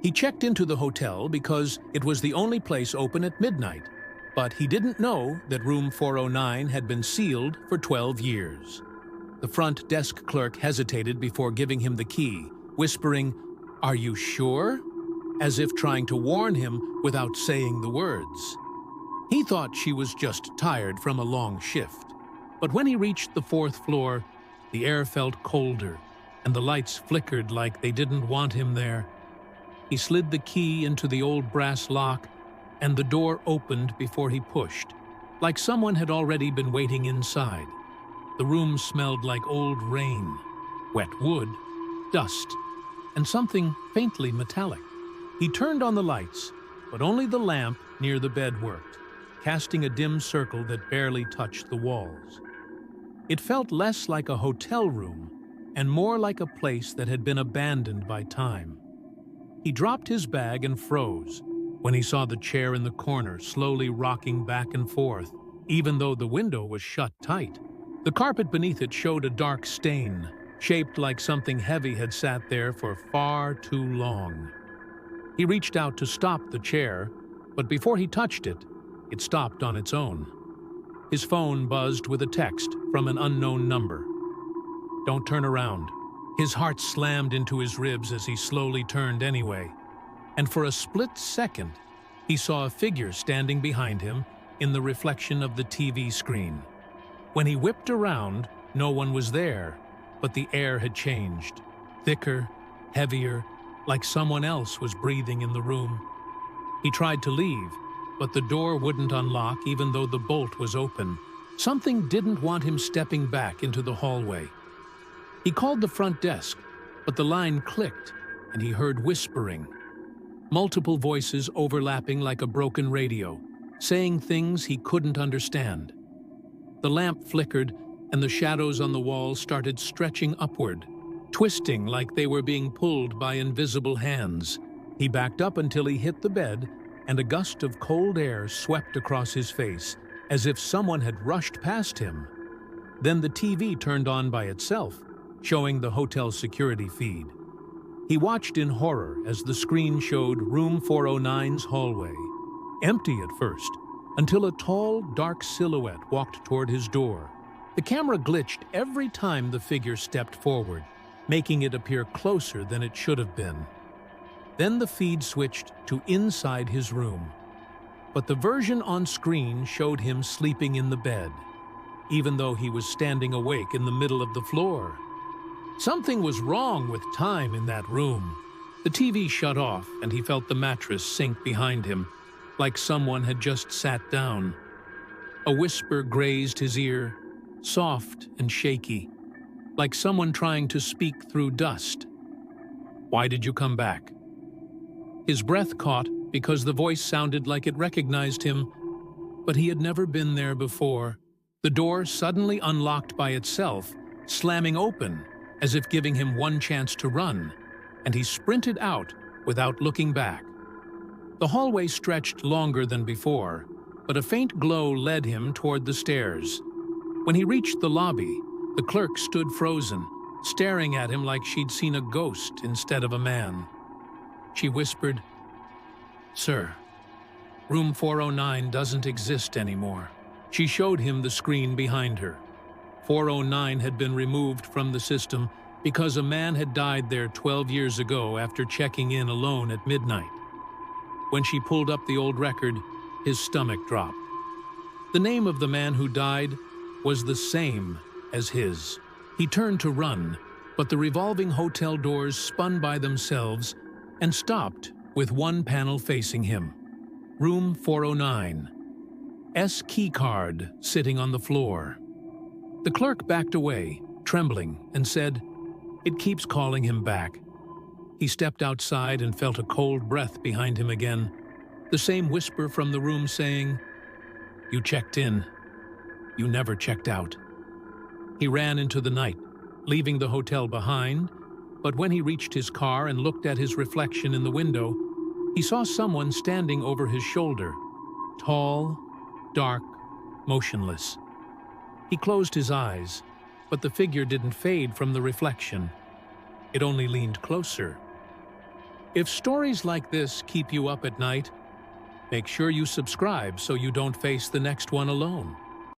He checked into the hotel because it was the only place open at midnight, but he didn't know that room 409 had been sealed for 12 years. The front desk clerk hesitated before giving him the key, whispering, "Are you sure?" as if trying to warn him without saying the words. He thought she was just tired from a long shift. But when he reached the fourth floor, the air felt colder, and the lights flickered like they didn't want him there. He slid the key into the old brass lock, and the door opened before he pushed, like someone had already been waiting inside. The room smelled like old rain, wet wood, dust, and something faintly metallic. He turned on the lights, but only the lamp near the bed worked, casting a dim circle that barely touched the walls. It felt less like a hotel room and more like a place that had been abandoned by time. He dropped his bag and froze when he saw the chair in the corner slowly rocking back and forth, even though the window was shut tight. The carpet beneath it showed a dark stain, shaped like something heavy had sat there for far too long. He reached out to stop the chair, but before he touched it, it stopped on its own. His phone buzzed with a text from an unknown number. "Don't turn around." His heart slammed into his ribs as he slowly turned anyway, and for a split second, he saw a figure standing behind him in the reflection of the TV screen. When he whipped around, no one was there, but the air had changed, thicker, heavier, like someone else was breathing in the room. He tried to leave, but the door wouldn't unlock even though the bolt was open. Something didn't want him stepping back into the hallway. He called the front desk, but the line clicked, and he heard whispering. Multiple voices overlapping like a broken radio, saying things he couldn't understand. The lamp flickered, and the shadows on the wall started stretching upward, twisting like they were being pulled by invisible hands. He backed up until he hit the bed, and a gust of cold air swept across his face, as if someone had rushed past him. Then the TV turned on by itself, showing the hotel security feed. He watched in horror as the screen showed room 409's hallway, empty at first, until a tall, dark silhouette walked toward his door. The camera glitched every time the figure stepped forward, making it appear closer than it should have been. Then the feed switched to inside his room. But the version on screen showed him sleeping in the bed, even though he was standing awake in the middle of the floor. Something was wrong with time in that room. The TV shut off, and he felt the mattress sink behind him, like someone had just sat down. A whisper grazed his ear, soft and shaky, like someone trying to speak through dust. "Why did you come back?" His breath caught because the voice sounded like it recognized him, but he had never been there before. The door suddenly unlocked by itself, slamming open, as if giving him one chance to run, and he sprinted out without looking back. The hallway stretched longer than before, but a faint glow led him toward the stairs. When he reached the lobby, the clerk stood frozen, staring at him like she'd seen a ghost instead of a man. She whispered, "Sir, room 409 doesn't exist anymore." She showed him the screen behind her. 409 had been removed from the system because a man had died there 12 years ago after checking in alone at midnight. When she pulled up the old record, his stomach dropped. The name of the man who died was the same as his. He turned to run, but the revolving hotel doors spun by themselves and stopped with one panel facing him. Room 409. S key card sitting on the floor. The clerk backed away, trembling, and said, "It keeps calling him back." He stepped outside and felt a cold breath behind him again, the same whisper from the room saying, "You checked in. You never checked out." He ran into the night, leaving the hotel behind, but when he reached his car and looked at his reflection in the window, he saw someone standing over his shoulder, tall, dark, motionless. He closed his eyes, but the figure didn't fade from the reflection. It only leaned closer. If stories like this keep you up at night, make sure you subscribe so you don't face the next one alone.